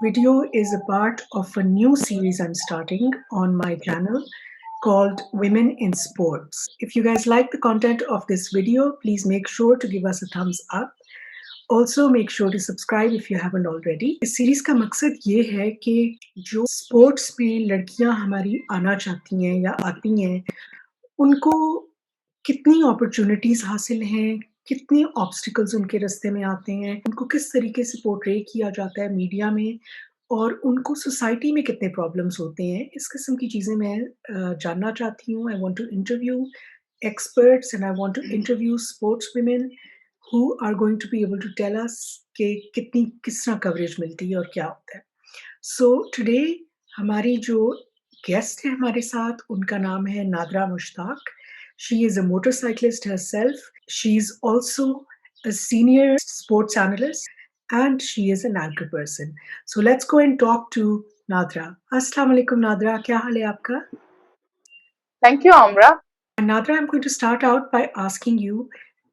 video is a part of a new series I'm starting on my channel called Women in Sports. If you guys like the content of this video, please make sure to give us a thumbs up. Also make sure to subscribe if you haven't already. इस series का मकसद ये है कि जो sports में लड़कियां हमारी आना चाहती हैं या आती हैं, उनको कितनी अपॉर्चुनिटीज़ हासिल हैं, कितने ऑब्स्टिकल्स उनके रास्ते में आते हैं, उनको किस तरीके से पोर्ट्रे किया जाता है मीडिया में और उनको सोसाइटी में कितने प्रॉब्लम्स होते हैं, इस किस्म की चीज़ें मैं जानना चाहती हूँ। I want to interview experts and I want to interview sports women who are going to be able to tell us कि कितनी किस तरह कवरेज मिलती है और क्या होता है। सो टुडे हमारी जो गेस्ट है हमारे साथ, उनका नाम है NADRA Mushtaq. She is a motorcyclist herself. She's also a senior sports analyst and she is an anchor person. So let's go and talk to Nadra. Assalamu alaikum Nadra, क्या हाल है आपका? Thank you, Amra. Nadra, I'm going to start out by asking you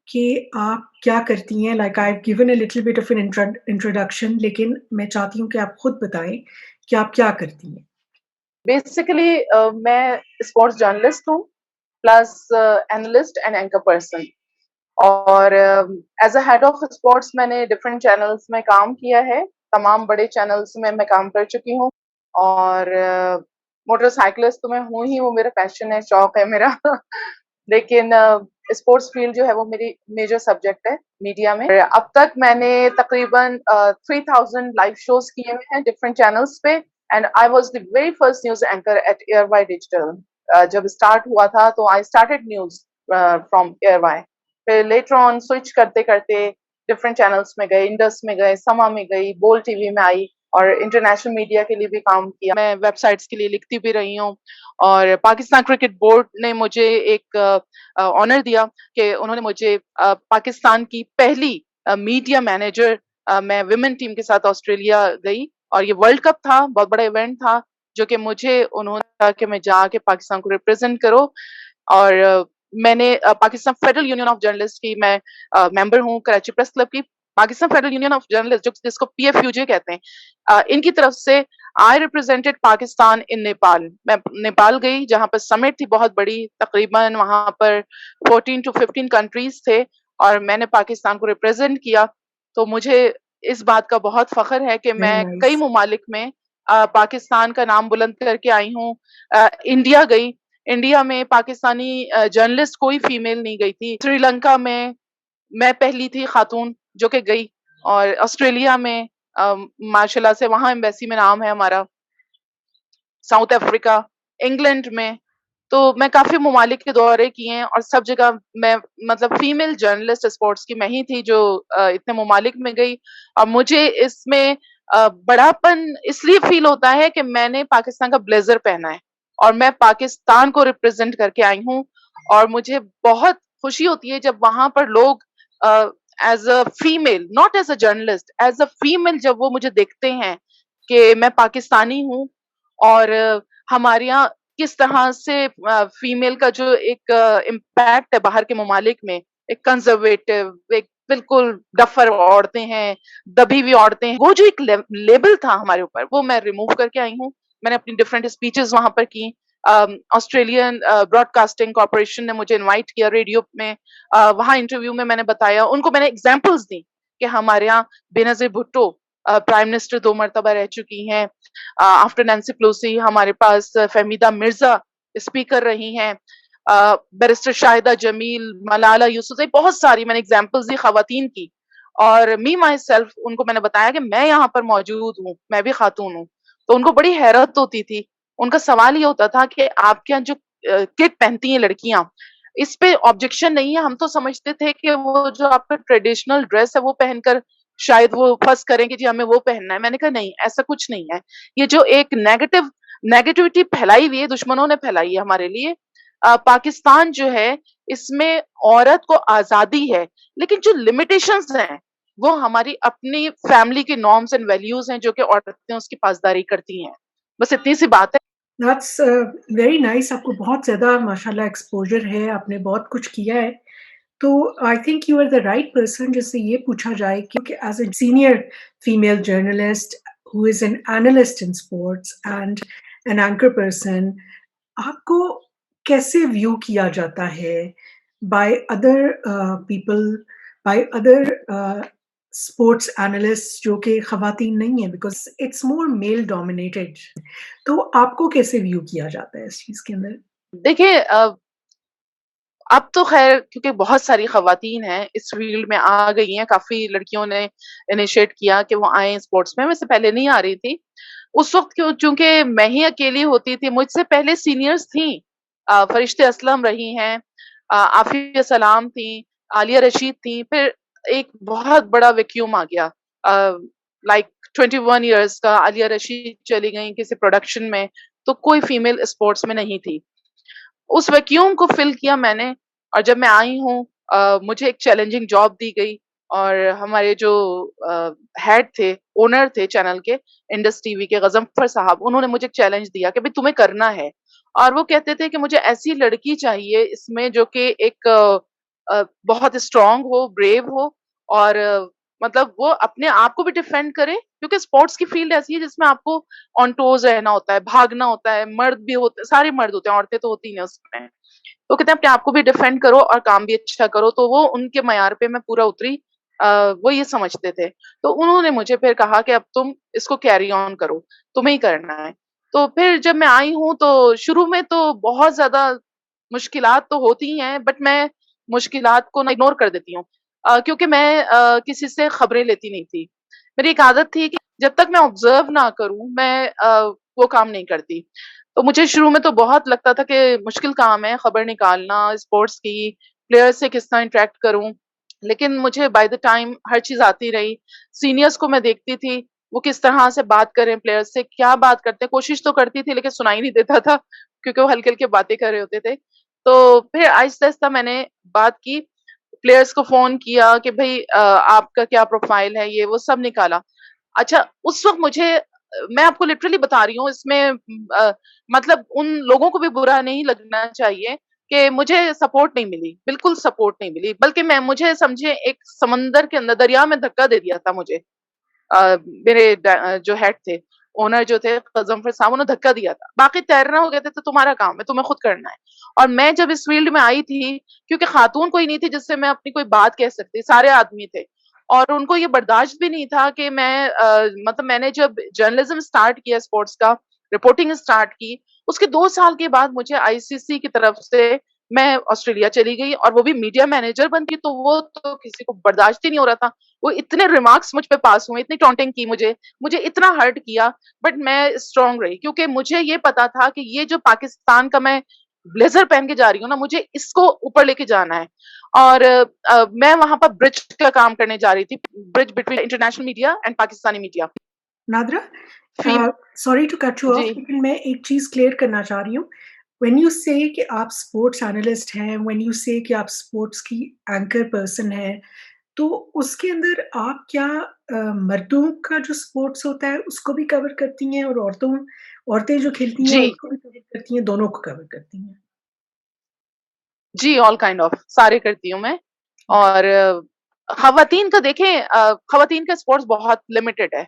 कि आप क्या करती हैं? Like I've given a little bit of an introduction, लेकिन मैं चाहती हूँ कि आप खुद बताएं कि आप क्या करती हैं? Basically, मैं स्पोर्ट्स जर्नलिस्ट हूँ plus analyst and anchor person और as a head of sports मैंने डिफरेंट चैनल्स में काम किया है। तमाम बड़े चैनल्स में मैं काम कर चुकी हूँ और मोटरसाइकिलिस्ट तो मैं हूँ ही, वो मेरा पैशन है, शौक है मेरा लेकिन स्पोर्ट्स फील्ड जो है वो मेरी मेजर सब्जेक्ट है मीडिया में। अब तक मैंने तकरीबन 3000 लाइव शोज किए हुए हैं डिफरेंट चैनल्स पे and I was the very first news anchor at Airwai digital. जब स्टार्ट हुआ था तो I started news from Airwai, फिर लेटर ऑन स्विच करते करते डिफरेंट चैनल्स में गए, इंडस में गए, समा में गई, बोल टीवी में आई और इंटरनेशनल मीडिया के लिए भी काम किया। मैं वेबसाइट्स के लिए लिखती भी रही हूँ और पाकिस्तान क्रिकेट बोर्ड ने मुझे एक ऑनर दिया कि उन्होंने मुझे पाकिस्तान की पहली मीडिया मैनेजर, मैं विमेन टीम के साथ ऑस्ट्रेलिया गई और ये वर्ल्ड कप था, बहुत बड़ा इवेंट था जो कि मुझे उन्होंने कहा कि मैं जाके पाकिस्तान को रिप्रेजेंट करो और मैंने Pakistan federal union of journalist की मैं मेंबर हूँ, कराची प्रेस क्लब की। Pakistan federal union of journalist जिसको पीएफयूजे कहते हैं, इनकी तरफ से आई रिप्रेजेंटेड पाकिस्तान इन नेपाल। मैं नेपाल गई जहां पर समिट थी बहुत बड़ी, तकरीबन वहां पर 14 to 15 कंट्रीज थे और मैंने पाकिस्तान को रिप्रेजेंट किया। तो मुझे इस बात का बहुत फख्र है कि मैं कई ममालिक में पाकिस्तान का नाम बुलंद करके आई हूँ। इंडिया गई, इंडिया में पाकिस्तानी जर्नलिस्ट कोई फीमेल नहीं गई थी। श्रीलंका में मैं पहली थी खातून जो कि गई और ऑस्ट्रेलिया में माशाल्लाह से वहां एम्बेसी में नाम है हमारा, साउथ अफ्रीका, इंग्लैंड में। तो मैं काफी ममालिक के दौरे किए हैं और सब जगह मैं मतलब फीमेल जर्नलिस्ट स्पोर्ट्स की मैं ही थी जो इतने ममालिक में गई और मुझे इसमें बड़ापन इसलिए फील होता है कि मैंने पाकिस्तान का ब्लेजर पहना है और मैं पाकिस्तान को रिप्रेजेंट करके आई हूँ और मुझे बहुत खुशी होती है जब वहां पर लोग as a female, not as a journalist, as a female जब वो मुझे देखते हैं कि मैं पाकिस्तानी हूँ और हमारे यहाँ किस तरह से फीमेल का जो एक इम्पैक्ट है बाहर के ममालिक में, एक कंजर्वेटिव, एक बिल्कुल डफर औरतें हैं, दबी हुई औरतें हैं, वो जो एक लेबल था हमारे ऊपर वो मैं रिमूव करके आई हूँ। मैंने अपनी डिफरेंट स्पीचेस वहां पर की। ऑस्ट्रेलियन ब्रॉडकास्टिंग कॉर्पोरेशन ने मुझे इनवाइट किया रेडियो में, वहां इंटरव्यू में मैंने बताया, उनको मैंने एग्जाम्पल्स दी कि हमारे यहाँ बेनजीर भुट्टो प्राइम मिनिस्टर 2 मरतबा रह चुकी हैं, आफ्टर नैंसी पेलोसी हमारे पास फहमीदा मिर्जा स्पीकर रही हैं, बैरिस्टर शाहिदा जमील, मलाला यूसुफजई, बहुत सारी मैंने एग्जांपल्स दी खवातीन की और मी माई सेल्फ उनको मैंने बताया कि मैं यहाँ पर मौजूद हूँ, मैं भी खातून हूँ। तो उनको बड़ी हैरत होती थी। उनका सवाल ये होता था कि आपके यहाँ जो किट पहनती हैं लड़कियां, इस पे ऑब्जेक्शन नहीं है, हम तो समझते थे कि वो जो आपका ट्रेडिशनल ड्रेस है वो पहनकर शायद वो फर्स करें कि जी हमें वो पहनना है। मैंने कहा नहीं, ऐसा कुछ नहीं है। ये जो एक नेगेटिविटी फैलाई हुई है, दुश्मनों ने फैलाई है हमारे लिए। पाकिस्तान जो है इसमें औरत को आजादी है, लेकिन जो लिमिटेशंस हैं वो हमारी अपनी फैमिली के नॉर्म्स एंड वैल्यूज हैं जो कि औरतें उसकी पासदारी करती हैं। बस इतनी सी बात है। That's very nice. आपको बहुत ज़्यादा माशाल्लाह एक्सपोज़र है, आपने बहुत कुछ किया है। तो I think you are the right person जिससे ये पूछा जाए कि as a senior female journalist who is an analyst in sports and an anchor person, आपको कैसे व्यू किया जाता है by other people, by other sports analyst जो कि खवातीन नहीं है, because it's more male dominated, तो आपको कैसे व्यू किया जाता है इस चीज के अंदर? देखिए अब तो ख़ैर क्योंकि बहुत सारी ख़वातीन हैं, इस फ़ील्ड में आ गई हैं, काफ़ी लड़कियों ने इनिशिएट किया कि वो आएँ स्पोर्ट्स में, वैसे पहले नहीं आ रही थी। उस वक़्त चूँकि मैं ही अकेली होती थी, मुझसे पहले सीनियर्स थीं। फ़रिश्ते असलम रही हैं, आफ़िया सलाम थीं, आलिया रशीद थीं, फिर एक बहुत बड़ा वैक्यूम आ गया। लाइक 21 इयर्स का आलिया रशीद चली गईं किसी प्रोडक्शन में, तो कोई फ़ीमेल स्पोर्ट्स में नहीं थी। उस वैक्यूम को फ़िल किया मैंने और जब मैं आई हूँ मुझे एक चैलेंजिंग जॉब दी गई और हमारे जो हेड थे, ओनर थे चैनल के, इंडस टीवी के गज़नफ़र साहब, उन्होंने मुझे एक चैलेंज दिया कि भई तुम्हें करना है। और वो कहते थे कि मुझे ऐसी लड़की चाहिए इसमें जो कि एक बहुत स्ट्रॉन्ग हो, ब्रेव हो और मतलब वो अपने आप को भी डिफेंड करे क्योंकि स्पोर्ट्स की फ़ील्ड ऐसी है जिसमें आपको ऑन टोज़ रहना होता है, भागना होता है, मर्द भी होते सारे मर्द होते हैं, औरतें तो होती नहीं उसमें। तो कहते हैं अपने आप को भी डिफेंड करो और काम भी अच्छा करो, तो वो उनके मयार पे मैं पूरा उतरी। वो ये समझते थे। तो उन्होंने मुझे फिर कहा कि अब तुम इसको कैरी ऑन करो, तुम्हें ही करना है। तो फिर जब मैं आई हूँ तो शुरू में तो बहुत ज़्यादा मुश्किलात तो होती ही हैं बट मैं मुश्किलात को ना इग्नोर कर देती हूँ। क्योंकि मैं किसी से खबरें लेती नहीं थी। मेरी एक आदत थी कि जब तक मैं ऑब्ज़र्व ना करूँ मैं वो काम नहीं करती। तो मुझे शुरू में तो बहुत लगता था कि मुश्किल काम है खबर निकालना स्पोर्ट्स की, प्लेयर से किस तरह इंटरैक्ट करूँ। लेकिन मुझे बाय द टाइम हर चीज़ आती रही। सीनियर्स को मैं देखती थी, वो किस तरह से बात कर रहे हैं प्लेयर्स से, क्या बात करते हैं, कोशिश तो करती थी लेकिन सुनाई नहीं देता था क्योंकि वो हल्के-हल्के बातें कर रहे होते थे। तो फिर आहिस्ता-आहिस्ता मैंने बात की, प्लेयर्स को फ़ोन किया कि भई आपका क्या प्रोफ़ाइल है, ये वो सब निकाला। अच्छा, उस वक़्त मुझे मैं आपको लिटरली बता रही हूँ इसमें मतलब उन लोगों को भी बुरा नहीं लगना चाहिए कि मुझे सपोर्ट नहीं मिली, बिल्कुल सपोर्ट नहीं मिली, बल्कि मैं मुझे समझिए एक समंदर के अंदर दरिया में धक्का दे दिया था मुझे। मेरे जो हेड थे, ओनर जो थे ग़ज़नफ़र साहब उन्होंने धक्का दिया था। बाकी तैरना हो कहते थे तुम्हारा काम है, तुम्हें खुद करना है। और मैं जब इस फ़ील्ड में आई थी, क्योंकि खातून कोई नहीं थी जिससे मैं अपनी कोई बात कह सकती, सारे आदमी थे। और उनको ये बर्दाश्त भी नहीं था कि मैं मतलब मैंने जब जर्नलिज़्म स्टार्ट किया स्पोर्ट्स का, रिपोर्टिंग स्टार्ट की, उसके 2 साल के बाद मुझे आईसीसी की तरफ से मैं ऑस्ट्रेलिया चली गई और वो भी मीडिया मैनेजर बन के, तो वो तो किसी को बर्दाश्त ही नहीं हो रहा था। वो इतने रिमार्क्स मुझ पे पास हुए, इतनी टॉन्टिंग की मुझे इतना हर्ट किया, बट मैं स्ट्रॉन्ग रही क्योंकि मुझे ये पता था कि ये जो पाकिस्तान का मैं ब्लेज़र पहन के जा रही हूँ ना, मुझे इसको ऊपर लेके जाना है। और मैं वहाँ पर ब्रिज का काम करने जा रही थी, bridge between international media and Pakistani media. Nadra, फीम sorry to cut you off, जी, लेकिन मैं एक चीज क्लियर करना चाह रही हूँ। व्हेन यू से कि आप स्पोर्ट्स एनालिस्ट हैं, व्हेन यू से कि आप स्पोर्ट्स की एंकर पर्सन हैं, तो उसके अंदर आप क्या मर्दों का जो स्पोर्ट्स होता है उसको भी कवर करती हैं और औरतें जो खेलती हैं जी, उसको भी कवर करती हैं, दोनों को कवर करती हैं? जी, ऑल काइंड ऑफ सारे करती हूँ मैं। ओके। और ख़वातीन का देखें ख़वातीन का स्पोर्ट्स बहुत लिमिटेड है।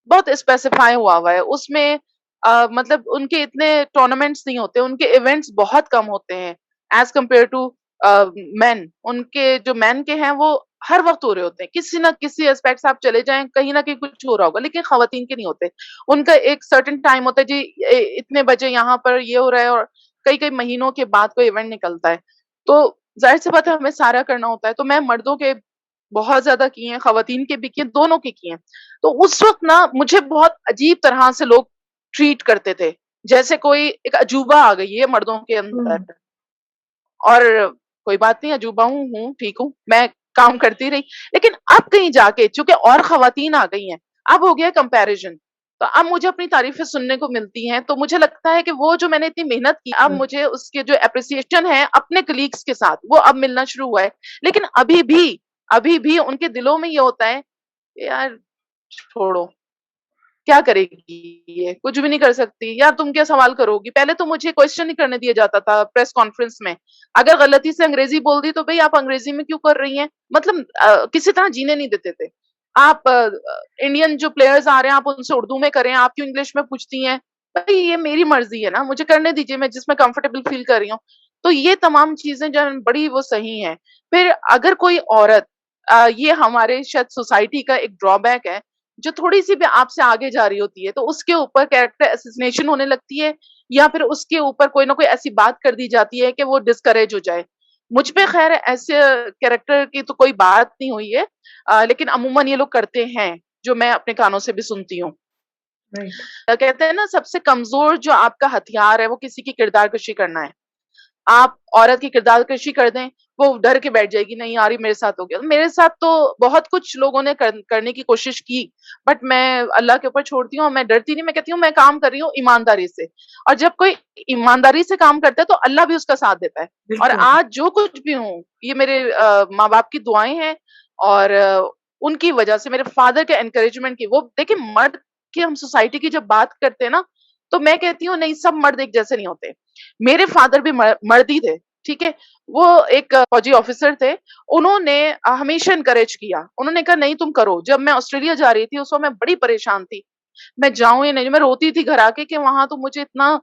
बहुत स्पेसिफाई हुआ हुआ है। उसमें मतलब उनके इतने टूर्नामेंट्स नहीं होते, उनके इवेंट्स बहुत कम होते हैं एज़ कंपेयर टू मेन। उनके जो मेन के हैं वो हर वक़्त हो रहे होते हैं। किसी न किसी एस्पेक्ट से आप चले जाएँ, कहीं न कहीं कुछ हो रहा होगा, लेकिन ख़वातीन के नहीं होते। उनका एक सर्टेन टाइम होता है जी इतने बजे यहाँ पर ये हो रहा है और कई-कई महीनों के बाद कोई इवेंट निकलता है। तो ज़ाहिर-सी बात है हमें सारा करना होता है। तो मैं मर्दों के बहुत ज़्यादा किए हैं, ख़वातीन के भी किए हैं, दोनों के किए हैं। तो उस वक़्त ना मुझे बहुत अजीब तरह से लोग ट्रीट करते थे। जैसे कोई एक अजूबा आ गई है मर्दों के अंदर। हुँ, और कोई बात नहीं अजूबा हूँ, ठीक हूँ, मैं काम करती रही। लेकिन अब कहीं जाके चूँकि और ख़वातीन आ गई हैं, अब हो गया है कंपैरिज़न। तो अब मुझे अपनी तारीफ़ें सुनने को मिलती हैं, तो मुझे लगता है कि वो जो मैंने इतनी मेहनत की, अब हुँ। मुझे उसके जो एप्रिसिएशन है अपने कलीग्स के साथ, वो अब मिलना शुरू हुआ है। लेकिन अभी भी उनके दिलों में ये होता है, यार छोड़ो, क्या करेगी ये? कुछ भी नहीं कर सकती। यार तुम क्या सवाल करोगी? पहले तो मुझे क्वेश्चन नहीं करने दिया जाता था प्रेस कॉन्फ्रेंस में। अगर गलती से अंग्रेज़ी बोल दी तो भई आप अंग्रेज़ी में क्यों कर रही हैं? मतलब किसी तरह जीने नहीं देते थे। आप इंडियन जो प्लेयर्स आ रहे हैं आप उनसे उर्दू में करें, आप क्यों इंग्लिश में पूछती हैं? भाई ये मेरी मर्जी है ना, मुझे करने दीजिए, मैं जिसमें कंफर्टेबल फील कर रही हूँ। तो ये तमाम चीजें जो हैं बड़ी वो सही हैं। फिर अगर कोई औरत ये हमारे शायद सोसाइटी का एक ड्रॉबैक है, जो थोड़ी-सी भी आपसे आगे जा रही होती है, तो उसके ऊपर कैरेक्टर असैसिनेशन होने लगती है या फिर उसके ऊपर कोई ना कोई ऐसी बात कर दी जाती है कि वो डिस्करेज हो जाए। मुझ पे ख़ैर ऐसे कैरेक्टर की तो कोई बात नहीं हुई है, लेकिन अमूमन ये लोग करते हैं, जो मैं अपने कानों से भी सुनती हूँ। राइट। कहते हैं ना सबसे कमज़ोर जो आपका हथियार है, वो किसी की किरदारकशी करना है। आप औरत की किरदारकशी कर दें, वो डर के बैठ जाएगी, नहीं यार ये मेरे साथ हो गया। मेरे साथ तो बहुत कुछ लोगों ने करने की कोशिश की, बट मैं अल्लाह के ऊपर छोड़ती हूँ और मैं डरती नहीं, मैं कहती हूँ मैं काम कर रही हूँ ईमानदारी से। और जब कोई ईमानदारी से काम करता है तो अल्लाह भी उसका साथ देता है। और बिल्कुल। आज जो कुछ भी हूँ, ये मेरे माँ-बाप की दुआएँ हैं और उनकी वजह से मेरे फादर के एनकरेजमेंट की। वो देखिए मर्द की हम सोसाइटी की जब बात करते हैं ना, तो मैं कहती हूँ नहीं सब मर्द एक जैसे नहीं होते। मेरे फादर भी मर्द ही थे, ठीक है? वो एक फौजी ऑफिसर थे, उन्होंने हमेशा एनकरेज किया। उन्होंने कहा नहीं तुम करो। जब मैं ऑस्ट्रेलिया जा रही थी उस वक़्त मैं बड़ी परेशान थी। मैं जाऊँ या नहीं, मैं रोती थी घर आके कि वहाँ तो मुझे इतना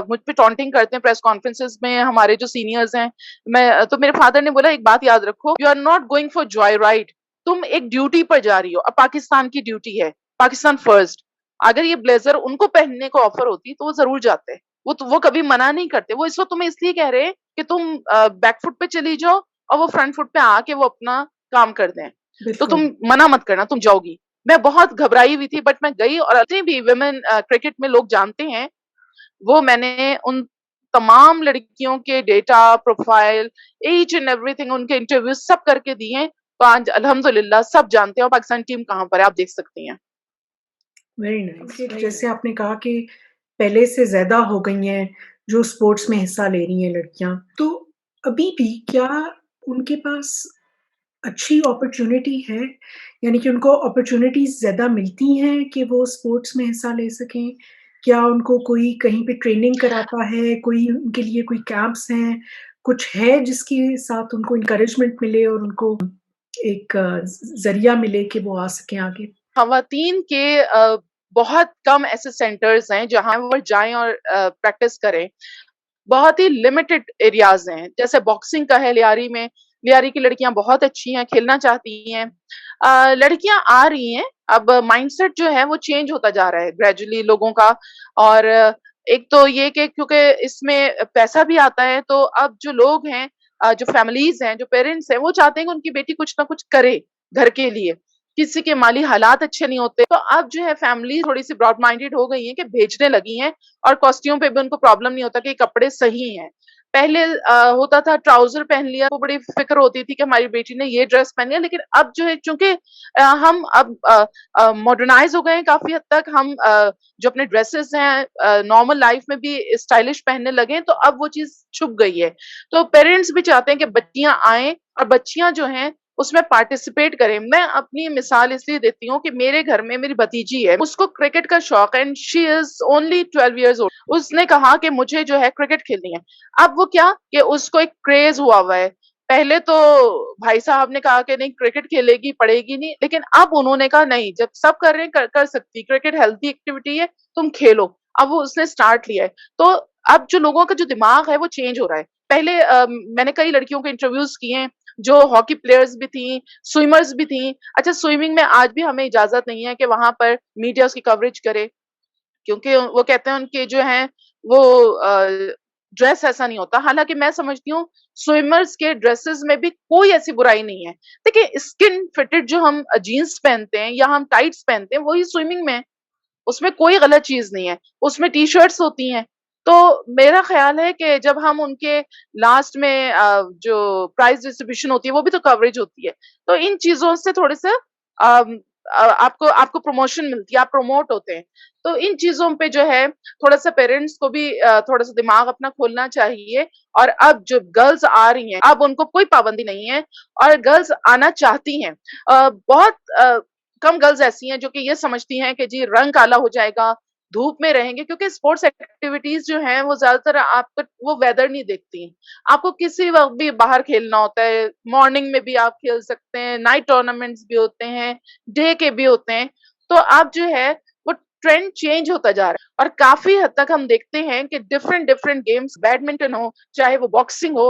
मुझ पे टॉन्टिंग करते हैं प्रेस कॉन्फ्रेंसेस में हमारे जो सीनियर्स हैं। तो मेरे फादर ने बोला एक बात याद रखो, you are not going for joy ride, तुम एक ड्यूटी पर जा रही हो। अब पाकिस्तान की ड्यूटी है, पाकिस्तान फर्स्ट। अगर ये ब्लेज़र उनको पहनने को ऑफर होती तो वो ज़रूर जाते। वो कभी मना नहीं करते। वो इस वक़्त तुम्हें इसलिए कह रहे हैं कि तुम बैक फुट पे चली जाओ और वो फ्रंट फुट पे आके वो अपना काम कर दें। तो तुम बिल्कुल। मना मत करना, तुम जाओगी। मैं बहुत घबराई हुई थी बट मैं गई और जितनी भी वुमेन क्रिकेट में लोग जानते हैं, वो मैंने उन तमाम लड़कियों के data, profile, each and everything उनके इंटरव्यूज़ सब करके दिए हैं। तो आज अल्हम्दुलिल्लाह सब जानते हैं और पाकिस्तान टीम कहाँ पर है, आप देख सकती हैं। Very nice. जैसे आपने कहा कि पहले से ज़्यादा हो गई हैं जो स्पोर्ट्स में हिस्सा ले रही हैं लड़कियाँ। तो अभी भी क्या उनके पास अच्छी अपॉर्च्युनिटी है? यानी कि उनको अपॉर्च्युनिटीज़ ज़्यादा मिलती हैं कि वो स्पोर्ट्स में हिस्सा ले सकें? क्या उनको कोई कहीं पे ट्रेनिंग कराता है? कोई उनके लिए कोई कैंप्स हैं? कुछ है जिसके साथ उनको एनकरेजमेंट मिले और उनको एक ज़रिया मिले कि वो आ सकें आगे? ख़वातीन के बहुत कम ऐसे सेंटर्स हैं जहाँ वो जाएँ और प्रैक्टिस करें। बहुत ही लिमिटेड एरियाज़ हैं, जैसे बॉक्सिंग का है लियारी में, लियारी की लड़कियाँ बहुत अच्छी हैं, खेलना चाहती हैं। लड़कियाँ आ रही हैं, अब माइंडसेट जो है वो चेंज होता जा रहा है ग्रेजुअली लोगों का। और एक तो ये कि क्योंकि इसमें पैसा भी आता है, तो अब जो लोग हैं जो फैमिलीज़ हैं, जो पेरेंट्स हैं, वो चाहते हैं कि उनकी बेटी कुछ ना कुछ करे घर के लिए। किसी के माली हालात अच्छे नहीं होते, तो अब जो है फैमिली थोड़ी-सी ब्रॉड माइंडेड हो गई हैं कि भेजने लगी हैं और कॉस्ट्यूम पे भी उनको प्रॉब्लम नहीं होता कि कपड़े सही हैं। पहले होता था ट्राउज़र पहन लिया तो बड़ी फ़िक्र होती थी कि हमारी बेटी ने ये ड्रेस पहनी है, लेकिन अब जो है चूँकि हम अब मॉडर्नाइज़ हो गए हैं काफ़ी हद तक, हम जो अपने ड्रेसेस हैं नॉर्मल लाइफ़ में भी स्टाइलिश पहनने लगे हैं, तो अब वो चीज़ छुप गई है। तो पेरेंट्स भी चाहते हैं कि बच्चियाँ आएँ और बच्चियाँ जो हैं उसमें पार्टिसिपेट करें। मैं अपनी मिसाल इसलिए देती हूँ कि मेरे घर में मेरी भतीजी है, उसको क्रिकेट का शौक है and she is only 12 years old. उसने कहा कि मुझे जो है क्रिकेट खेलनी है। अब वो क्या कि उसको एक क्रेज़ हुआ है। पहले तो भाई साहब ने कहा कि नहीं क्रिकेट खेलेगी, पढ़ेगी नहीं, लेकिन अब उन्होंने कहा नहीं जब सब कर रहे हैं कर सकती, क्रिकेट हेल्थी एक्टिविटी है, तुम खेलो। अब वो उसने स्टार्ट लिया है। तो अब जो लोगों का जो दिमाग है वो चेंज हो रहा है। पहले मैंने कई लड़कियों के इंटरव्यूज़ किए हैं जो हॉकी प्लेयर्स भी थीं, स्विमर्स भी थीं। अच्छा स्विमिंग में आज भी हमें इजाज़त नहीं है कि वहाँ पर मीडिया उसकी कवरेज करे, क्योंकि वो कहते हैं उनके जो हैं वो ड्रेस ऐसा नहीं होता। हालाँकि मैं समझती हूँ स्विमर्स के ड्रेसेस में भी कोई ऐसी बुराई नहीं है। देखिए स्किन फिटेड जो हम जीन्स पहनते हैं या हम टाइट्स पहनते हैं वही स्विमिंग में है। उसमें कोई गलत चीज़ नहीं है, उसमें टी-शर्ट्स होती हैं। तो मेरा ख़्याल है कि जब हम उनके लास्ट में जो प्राइज़ डिस्ट्रीब्यूशन होती है, वो भी तो कवरेज होती है। तो इन चीज़ों से थोड़े-से अम आपको आपको प्रमोशन मिलती है, आप प्रमोट होते हैं। तो इन चीज़ों पे जो है थोड़ा-सा पेरेंट्स को भी थोड़ा-सा दिमाग अपना खोलना चाहिए। और अब जो गर्ल्स आ रही हैं, अब उनको कोई पाबंदी नहीं है और गर्ल्स आना चाहती हैं। बहुत कम गर्ल्स ऐसी हैं जो कि ये समझती हैं कि जी रंग काला हो जाएगा, धूप में रहेंगे, क्योंकि स्पोर्ट्स एक्टिविटीज जो हैं वो ज्यादातर आपका वो वेदर नहीं देखती हैं। आपको किसी वक्त भी बाहर खेलना होता है, मॉर्निंग में भी आप खेल सकते हैं, नाइट टूर्नामेंट्स भी होते हैं, डे के भी होते हैं। तो आप जो है वो ट्रेंड चेंज होता जा रहा है, और काफी हद तक हम देखते हैं कि डिफरेंट डिफरेंट गेम्स, बैडमिंटन हो, चाहे वो बॉक्सिंग हो,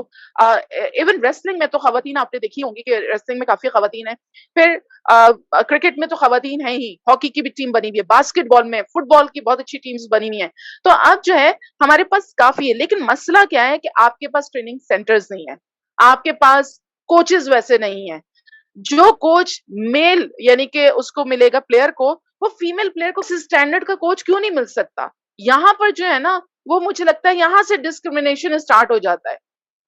इवन रेसलिंग में तो खवातीन आपने देखी होंगी कि रेसलिंग में काफी खवातीन है। फिर क्रिकेट में तो खवातीन है ही, हॉकी की भी टीम बनी हुई है, बास्केटबॉल में, फुटबॉल की बहुत अच्छी टीम्स बनी हुई हैं। तो अब जो है हमारे पास काफी है, लेकिन मसला क्या है कि आपके पास ट्रेनिंग सेंटर्स नहीं है, आपके पास कोचेस वैसे नहीं है। जो कोच मेल यानी कि उसको मिलेगा प्लेयर को, वो फीमेल प्लेयर को उस स्टैंडर्ड का कोच क्यों नहीं मिल सकता? यहाँ पर जो है ना, वो मुझे लगता है यहाँ से डिस्क्रिमिनेशन स्टार्ट हो जाता है।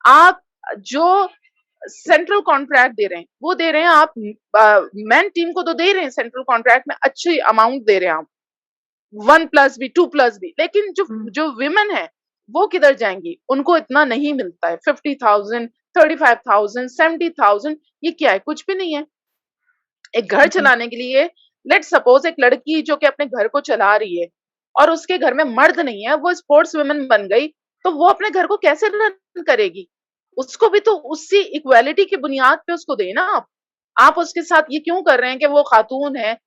आप जो सेंट्रल कॉन्ट्रैक्ट दे रहे हैं वो दे रहे हैं आप, मैन टीम को तो दे रहे हैं सेंट्रल कॉन्ट्रैक्ट में अच्छी अमाउंट दे रहे हैं आप, 1+भी 2+भी, लेकिन जो हम्म, जो विमेन है वो किधर जाएंगी? उनको इतना नहीं मिलता है। 50,000, 35,000, 70,000, ये क्या है? कुछ भी नहीं है। एक घर जी, चलाने के लिए, लेट सपोज एक लड़की जो कि अपने घर को चला रही है और उसके घर में मर्द नहीं है, वो स्पोर्ट्स वुमेन बन गई, तो वो अपने घर को कैसे रन करेगी? उसको भी तो उसी इक्वालिटी की बुनियाद पे उसको देना आप। आप उसके साथ ये क्यों कर रहे हैं कि वो खातून है?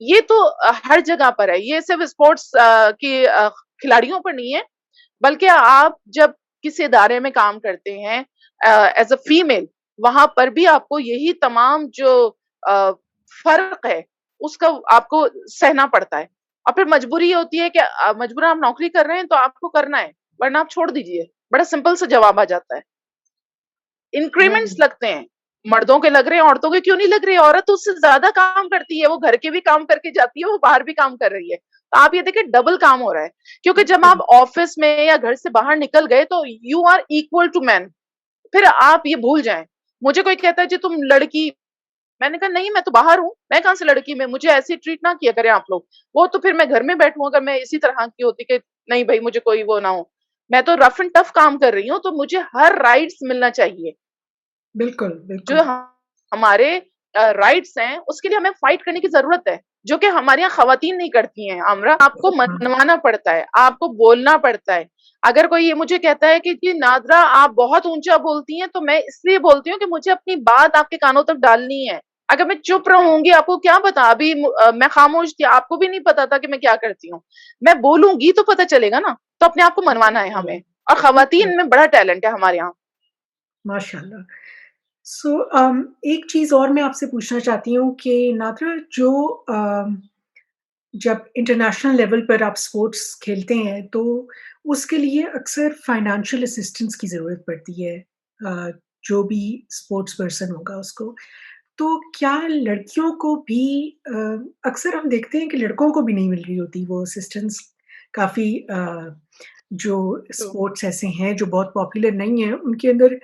ये तो हर जगह पर है, ये सिर्फ स्पोर्ट्स की खिलाड़ियों पर नहीं है, बल्कि आप जब किसी इदारे में काम करते हैं एज अ फीमेल, वहां पर भी आपको यही तमाम जो अ, फर्क है उसका आपको सहना पड़ता है। और फिर मजबूरी ये होती है कि मजबूरन आप नौकरी कर रहे हैं तो आपको करना है, वरना आप छोड़ दीजिए। बड़ा सिंपल सा जवाब आ जाता है। इंक्रीमेंट्स राइट, लगते हैं, मर्दों के लग रहे हैं, औरतों के क्यों नहीं लग रहे? औरत उससे ज्यादा काम करती है, वो घर के भी काम करके जाती है, वो बाहर भी काम कर रही है। तो आप ये देखिए डबल काम हो रहा है, क्योंकि जब आप ऑफिस में या घर से बाहर निकल गए तो you are equal to man. फिर आप ये भूल जाएं। मुझे कोई कहता है जी तुम लड़की, मैंने कहा नहीं, मैं तो बाहर हूँ, मैं कहाँ से लड़की में, मुझे ऐसे ट्रीट ना किया करें आप लोग। वो तो फिर मैं घर में बैठूं, अगर मैं इसी तरह की होती कि नहीं भाई मुझे कोई वो ना हो, मैं तो रफ एंड टफ काम कर रही हूँ, तो मुझे हर राइट्स मिलना चाहिए। बिल्कुल, जो बिल्कुल। हमारे राइट्स हैं उसके लिए हमें फाइट करने की जरूरत है, जो कि हमारे यहाँ खवातीन नहीं करती हैं। आमरा, आपको हाँ, मनवाना पड़ता है, आपको बोलना पड़ता है। अगर कोई ये मुझे कहता है कि जी नादरा आप बहुत ऊंचा बोलती हैं, तो मैं इसलिए बोलती हूँ कि मुझे अपनी बात आपके कानों तक डालनी है। अगर मैं चुप रहूंगी, आपको क्या पता, अभी मैं खामोश थी, आपको भी नहीं पता था कि मैं क्या करती हूँ। मैं बोलूंगी तो पता चलेगा ना। तो अपने आप को मनवाना है बिल्कुल, हमें, और बिल्कुल, खवातीन में बड़ा टैलेंट है हमारे यहाँ। माशाल्लाह। सो एक चीज़ और मैं आपसे पूछना चाहती हूँ कि नादरा, जो जब इंटरनेशनल लेवल पर आप स्पोर्ट्स खेलते हैं, तो उसके लिए अक्सर फाइनेंशियल असिस्टेंस की ज़रूरत पड़ती है, जो भी स्पोर्ट्स पर्सन होगा उसको। तो क्या लड़कियों को भी अक्सर हम देखते हैं कि लड़कों को भी नहीं मिल रही होती वो असिस्टेंस, काफ़ी जो तो स्पोर्ट्स ऐसे हैं जो बहुत पॉपुलर नहीं हैं, उनके अंदर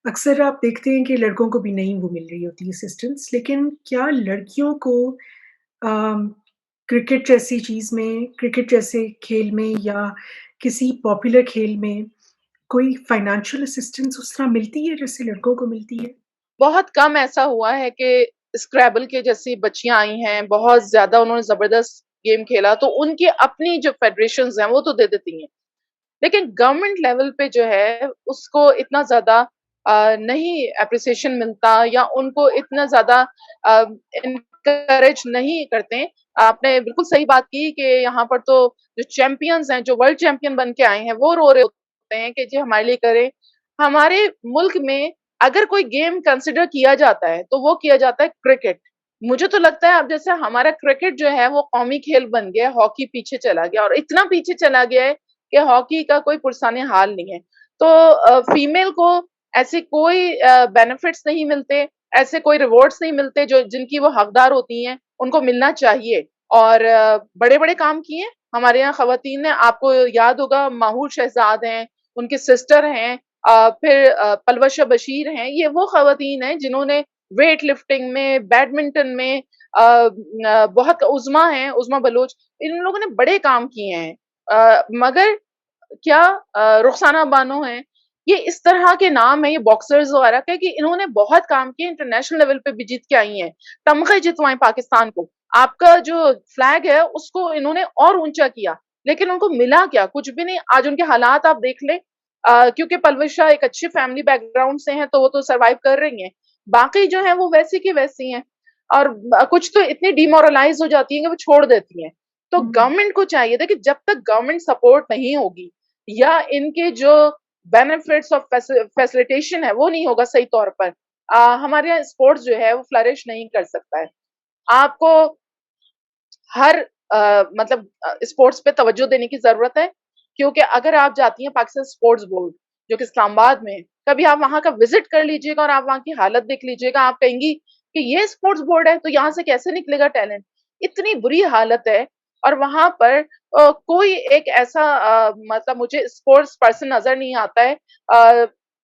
अक्सर आप देखते हैं कि लड़कों को भी नहीं वो मिल रही होती असिस्टेंस। लेकिन क्या लड़कियों को अम, क्रिकेट जैसी चीज़ में, क्रिकेट जैसे खेल में या किसी पॉपुलर खेल में कोई फाइनेंशियल असिस्टेंस उस तरह मिलती है जैसे लड़कों को मिलती है? बहुत कम ऐसा हुआ है कि स्क्रैबल के जैसी बच्चियां आई हैं, बहुत ज्यादा उन्होंने जबरदस्त गेम खेला, तो उनकी अपनी जो फेडरेशंस हैं वो तो दे देती हैं। लेकिन गवर्नमेंट लेवल पे जो है उसको इतना ज्यादा नहीं अप्रिसिएशन मिलता, या उनको इतना ज्यादा इनकरेज नहीं करते। आपने बिल्कुल सही बात की कि यहाँ पर तो जो चैंपियंस हैं, जो वर्ल्ड चैंपियन बन के आए हैं, वो रो रहे होते हैं कि जी हमारे लिए करें। हमारे मुल्क में अगर कोई गेम कंसिडर किया जाता है तो वो किया जाता है क्रिकेट। मुझे तो लगता है अब जैसे हमारा क्रिकेट जो है वो कौमी खेल बन गया, हॉकी पीछे चला गया, और इतना पीछे चला गया है कि हॉकी का कोई पुरसाने हाल नहीं है। तो फीमेल को ऐसे कोई बेनिफिट्स नहीं मिलते, ऐसे कोई रिवॉर्ड्स नहीं मिलते जो जिनकी वो हकदार होती हैं, उनको मिलना चाहिए। और बड़े-बड़े काम किए हमारे यहाँ खवातीन ने, आपको याद होगा माहूर शहजाद हैं, उनकी सिस्टर हैं, फिर पलवशा बशीर हैं, ये वो खवातीन हैं जिन्होंने वेट लिफ्टिंग में, बैडमिंटन में, बहुत उज़्मा हैं, उज़्मा बलोच, इन लोगों ने बड़े काम किए हैं। मगर क्या रुखसाना बानो हैं, ये इस तरह के नाम है, ये बॉक्सर्स वगैरह के, कि इन्होंने बहुत काम किए, इंटरनेशनल लेवल पे भी जीत के आई हैं, तमगे जितवाए पाकिस्तान को। आपका जो फ्लैग है उसको इन्होंने और ऊंचा किया, लेकिन उनको मिला क्या? कुछ भी नहीं। आज उनके हालात आप देख लें, क्योंकि पलविशा एक अच्छी फैमिली बैकग्राउंड से हैं तो वो तो सर्वाइव कर रही हैं। बाकी जो है वो वैसी की वैसी हैं, और कुछ तो इतनी डिमोरलाइज हो जाती हैं कि वो छोड़ देती हैं। तो गवर्नमेंट को चाहिए था कि जब तक गवर्नमेंट सपोर्ट नहीं होगी या इनके जो बेनिफिट्स ऑफ फैसिलिटेशन है वो नहीं होगा सही तौर पर, हमारे यहाँ स्पोर्ट्स जो है वो फ्लरिश नहीं कर सकता है। आपको हर मतलब स्पोर्ट्स पे तवज्जो देने की जरूरत है, क्योंकि अगर आप जाती हैं पाकिस्तान स्पोर्ट्स बोर्ड जो कि इस्लामाबाद में है, कभी आप वहां का विजिट कर लीजिएगा और आप वहां की हालत देख लीजिएगा, आप कहेंगी कि ये स्पोर्ट्स बोर्ड है तो यहाँ से कैसे निकलेगा टैलेंट। इतनी बुरी हालत है। और वहां पर कोई एक ऐसा मतलब मुझे स्पोर्ट्स पर्सन नजर नहीं आता है,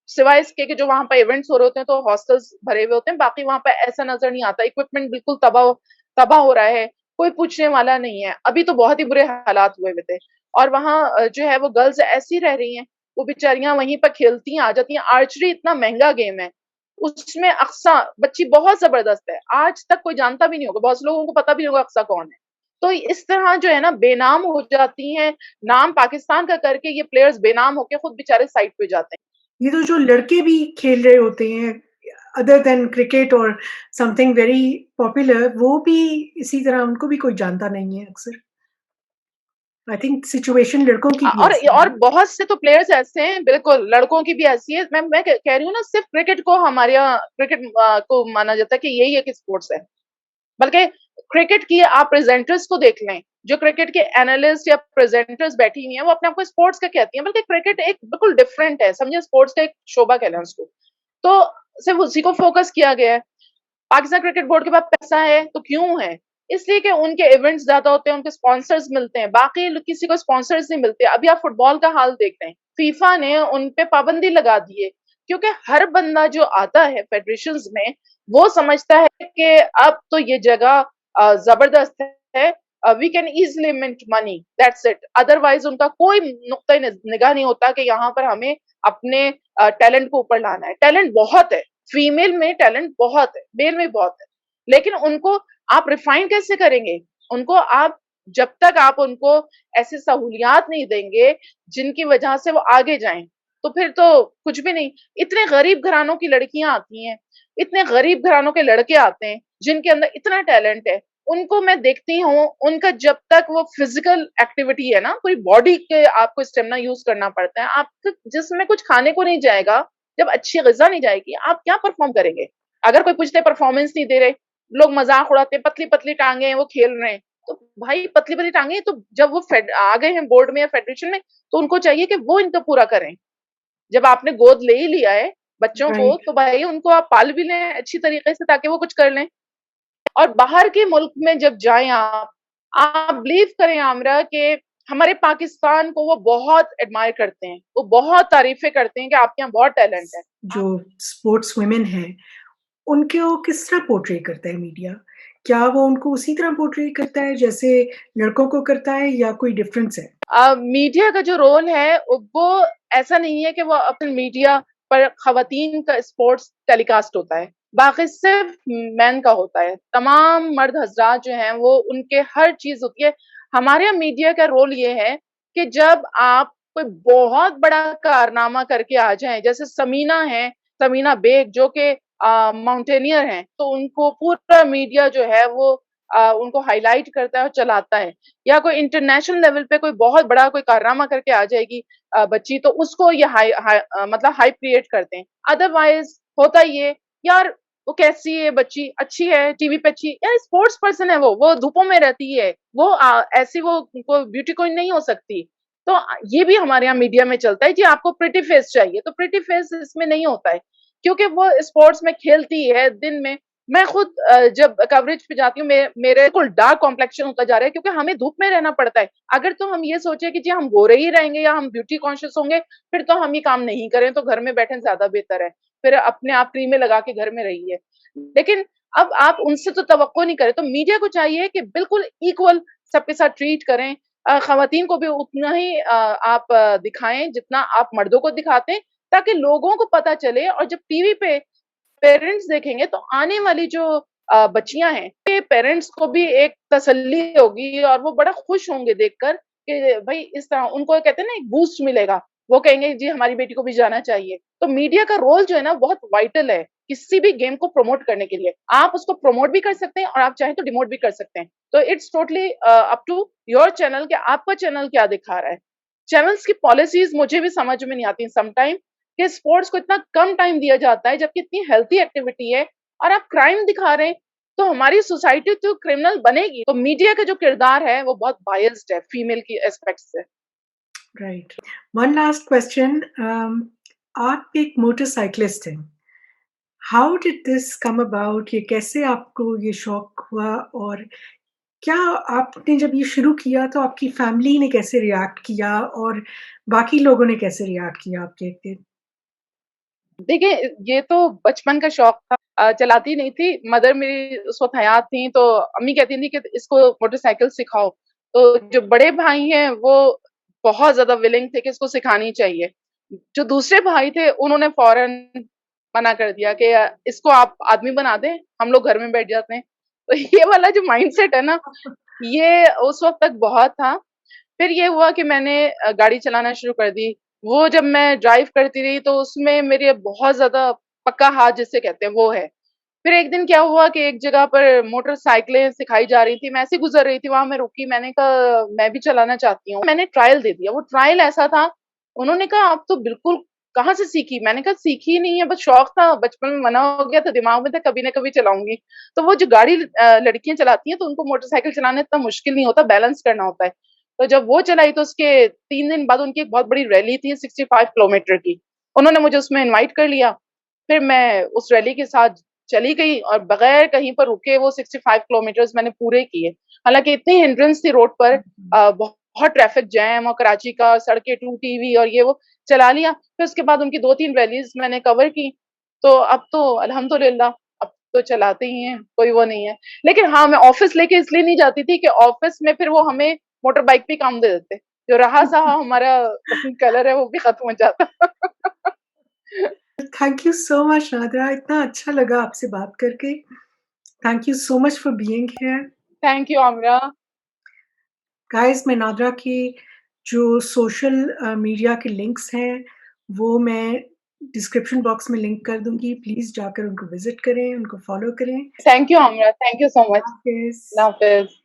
सिवाय इसके कि जो वहां पर इवेंट्स हो रहे होते हैं तो हॉस्टल्स भरे हुए होते हैं, बाकी वहां पर ऐसा नजर नहीं आता। इक्विपमेंट बिल्कुल तबाह तबाह हो रहा है, कोई पूछने वाला नहीं है। अभी तो बहुत ही बुरे हालात हुए हुए थे, और वहां जो है वो गर्ल्स ऐसी रह रही हैं, वो बेचारियां वहीं पर खेलती हैं, आ जाती हैं। आर्चरी इतना महंगा गेम है, उसमें अक्सा बच्ची बहुत जबरदस्त है, आज तक कोई जानता भी नहीं होगा, बहुत से लोगों को पता भी नहीं होगा अक्सा कौन है। तो इस तरह जो है ना बेनाम हो जाती हैं, नाम पाकिस्तान का करके ये प्लेयर्स बेनाम होके खुद बेचारे साइड पे जाते हैं। ये तो जो लड़के भी खेल रहे होते हैं अदर देन क्रिकेट और समथिंग वेरी पॉपुलर, वो भी इसी तरह, उनको भी कोई जानता नहीं है अक्सर। आई थिंक सिचुएशन लड़कों की भी ऐसी और है। बहुत से तो प्लेयर्स ऐसे हैं, बिल्कुल लड़कों की भी ऐसी है। मैं कह रही हूँ ना, सिर्फ क्रिकेट को हमारे यहाँ क्रिकेट को माना जाता है कि यही एक स्पोर्ट्स है, बल्कि क्रिकेट की आप प्रेजेंटर्स को देख लें, जो क्रिकेट के एनालिस्ट या प्रेजेंटर्स बैठी हुई हैं वो अपने आप को स्पोर्ट्स का कहती हैं, बल्कि क्रिकेट एक बिल्कुल डिफरेंट है, समझे, स्पोर्ट्स का एक शोबा कह लें उसको। तो सिर्फ उसी को फोकस किया गया है। पाकिस्तान क्रिकेट बोर्ड के पास पैसा है तो क्यों है? इसलिए कि उनके इवेंट्स ज्यादा होते हैं, उनके स्पॉन्सर्स मिलते हैं, बाकी किसी को स्पॉन्सर्स नहीं मिलते। अभी आप फुटबॉल का हाल देख रहे हैं, फीफा ने उन पे पाबंदी लगा दी है, क्योंकि हर बंदा जो आता है फेडरेशन में वो समझता है कि अब तो ये जगह जबरदस्त है, we can easily mint money, that's it. Otherwise उनका कोई नुक्ता निगाह नहीं होता कि यहाँ पर हमें अपने टैलेंट को ऊपर लाना है। टैलेंट बहुत है, फीमेल में टैलेंट बहुत है, मेल में बहुत है, लेकिन उनको आप रिफाइन कैसे करेंगे? उनको आप जब तक आप उनको ऐसी सहूलियात नहीं देंगे जिनकी वजह से वो आगे जाएं, तो फिर तो कुछ भी नहीं। इतने गरीब घरानों की लड़कियां आती हैं, इतने गरीब घरानों के लड़के आते हैं जिनके अंदर इतना टैलेंट है, उनको मैं देखती हूँ, उनका जब तक वो फिजिकल एक्टिविटी है ना, पूरी बॉडी के आपको स्टेमिना यूज करना पड़ता है, आपको जिसमें कुछ खाने को नहीं जाएगा, जब अच्छी ग़िज़ा नहीं जाएगी, आप क्या परफॉर्म करेंगे? अगर कोई पूछते परफॉर्मेंस नहीं दे रहे, लोग मजाक उड़ाते हैं, पतली-पतली टांगे हैं, वो खेल रहे हैं। तो भाई पतली-पतली टांगे हैं, तो जब वो आ गए हैं बोर्ड में या फेडरेशन में, तो उनको चाहिए कि वो इनको पूरा करें। जब आपने गोद ले ही लिया है बच्चों को, राइट। तो भाई उनको आप पाल भी लें अच्छी तरीके से ताकि वो कुछ कर लें। और बाहर के मुल्क में जब जाएँ आप बिलीव करें आमरा कि हमारे पाकिस्तान को वो बहुत एडमायर करते हैं, वो बहुत तारीफ़ें करते हैं कि आपके यहाँ बहुत टैलेंट है। जो स्पोर्ट्स वुमेन हैं, उनको किस तरह पोर्ट्रे करता है मीडिया? क्या वो उनको उसी तरह पोर्ट्रे करता है जैसे लड़कों को करता है या कोई डिफरेंस है? मीडिया का जो रोल है वो ऐसा नहीं है कि वो अपने मीडिया पर खवातीन का स्पोर्ट्स टेलीकास्ट होता है, बाकी सिर्फ मैन का होता है। तमाम मर्द हजरात जो हैं वो उनके हर चीज होती है। हमारे यहाँ मीडिया का रोल ये है कि जब आप कोई बहुत बड़ा कारनामा करके आ जाएं, जैसे समीना है, समीना बेग जो कि माउंटेनियर हैं, तो उनको पूरा मीडिया जो है वो उनको हाईलाइट करता है और चलाता है। या कोई इंटरनेशनल लेवल पे कोई बहुत बड़ा कोई कारनामा करके आ जाएगी बच्ची, तो उसको ये मतलब हाइप क्रिएट करते हैं। अदरवाइज होता ये, यार वो कैसी है बच्ची, अच्छी है, टीवी पे अच्छी, यार स्पोर्ट्स पर्सन है, वो धूपों में रहती है, वो ऐसी वो ब्यूटी क्वीन नहीं हो सकती। तो ये भी हमारे यहाँ मीडिया में चलता है, जी आपको प्रिटी फेस चाहिए, तो प्रिटी फेस इसमें नहीं होता है, क्योंकि वो स्पोर्ट्स में खेलती है दिन में। मैं खुद जब कवरेज पे जाती हूँ, मेरे बिल्कुल डार्क कॉम्प्लेक्शन होता जा रहा है, क्योंकि हमें धूप में रहना पड़ता है। अगर तो हम ये सोचे कि जी हम गोरे ही रहेंगे या हम ब्यूटी कॉन्शियस होंगे, फिर तो हम ये काम नहीं करें, तो घर में बैठे ज्यादा बेहतर है। फिर अपने आप क्रीमें लगा के घर में रहिए। लेकिन अब आप उनसे तो तवक्को नहीं करें, तो मीडिया को चाहिए कि बिल्कुल इक्वल सबके साथ ट्रीट करें। खवातीन को भी उतना ही आप दिखाएं जितना आप मर्दों को दिखाते हैं, ताकि लोगों को पता चले। और जब टीवी पे पेरेंट्स देखेंगे तो आने वाली जो बच्चियां हैं, ये पेरेंट्स को भी एक तसल्ली होगी और वो बड़ा खुश होंगे देखकर कि भाई इस तरह उनको कहते हैं ना एक बूस्ट मिलेगा। वो कहेंगे जी हमारी बेटी को भी जाना चाहिए। तो मीडिया का रोल जो है ना बहुत वाइटल है किसी भी गेम को प्रमोट करने के लिए। आप उसको प्रमोट भी कर सकते हैं और आप चाहें तो डिमोट भी कर सकते हैं। तो it's totally up to your channel कि आपका चैनल क्या दिखा रहा है। चैनल्स की पॉलिसीज मुझे भी समझ में नहीं आती समटाइम कि स्पोर्ट्स को इतना कम टाइम दिया जाता है जबकि इतनी हेल्थी एक्टिविटी है और आप क्राइम दिखा रहे हैं। तो हमारी सोसाइटी तो क्रिमिनल बनेगी। तो मीडिया का जो किरदार है वो बहुत बायस्ड है फीमेल की एस्पेक्ट से। राइट। वन लास्ट क्वेश्चन, आप एक मोटरसाइकिलिस्ट हैं। How did this come about? ये कैसे आपको ये शौक हुआ, और क्या आपने जब ये शुरू किया तो आपकी फैमिली ने कैसे रिएक्ट किया, और बाकी लोगों ने कैसे रिएक्ट किया आप देख के? देखिए, ये तो बचपन का शौक था। चलाती नहीं थी, मदर मेरी उस वक़्त हयात थी, तो अम्मी कहती थी कि इसको मोटरसाइकिल सिखाओ। तो जो बड़े भाई हैं, वो बहुत ज़्यादा विलिंग थे कि इसको सिखानी चाहिए। जो दूसरे भाई थे, उन्होंने फ़ौरन मना कर दिया कि इसको आप आदमी बना दें, हम लोग घर में बैठ जाते हैं। तो ये वाला जो माइंडसेट है ना, ये उस वक़्त तक बहुत था। फिर ये हुआ कि मैंने गाड़ी चलाना शुरू कर दी। वो जब मैं ड्राइव करती रही तो उसमें मेरे बहुत ज़्यादा पक्का हाथ जिसे कहते हैं वो है। फिर एक दिन क्या हुआ कि एक जगह पर मोटरसाइकिलें सिखाई जा रही थी, मैं ऐसे ही गुज़र रही थी, वहाँ मैं रुकी, मैंने कहा मैं भी चलाना चाहती हूँ। मैंने ट्रायल दे दिया, वो ट्रायल ऐसा था, उन्होंने कहा आप तो बिल्कुल कहाँ से सीखी? मैंने कहा सीखी ही नहीं है, बस शौक था, बचपन में मना हो गया था, दिमाग में था कभी न कभी चलाऊँगी। तो वो जो गाड़ी लड़कियाँ चलाती हैं तो उनको मोटरसाइकिल चलाना इतना मुश्किल नहीं होता, बैलेंस करना होता है। तो जब वो चलाई तो उसके 3 दिन बाद उनकी एक बहुत बड़ी रैली थी 65 किलोमीटर की। उन्होंने मुझे उसमें इनवाइट कर लिया। फिर मैं उस रैली के साथ चली गई और बगैर कहीं पर रुके वो 65 किलोमीटर्स मैंने पूरे किए। हालाँकि इतनी हिंड्रेंस थी रोड पर, बहुत ट्रैफिक जैम और कराची का सड़कें टूटी हुई और ये वो, चला लिया। फिर उसके बाद उनकी 2-3 रैलीज़ मैंने कवर की। तो अब तो अल्हम्दुलिल्लाह अब तो चलाते ही हैं, कोई वो नहीं है। लेकिन हाँ, मैं ऑफ़िस लेके इसलिए नहीं जाती थी कि ऑफ़िस में फिर वो हमें मोटर बाइक पे काम दे देते। जो रहा-सहा हमारा कलर है वो भी खत्म हो जाता। Thank you so much Nadra, इतना अच्छा लगा आपसे बात करके। Thank you so much for being here. Thank you Amira. Guys, मैं नादरा की जो सोशल मीडिया के लिंक्स हैं, वो मैं डिस्क्रिप्शन बॉक्स में लिंक कर दूँगी। प्लीज़ जाकर उनको विज़िट करें, उनको फ़ॉलो करें। Thank you Amira, thank you so much. हाफ़िज़। अल्लाह हाफ़िज़।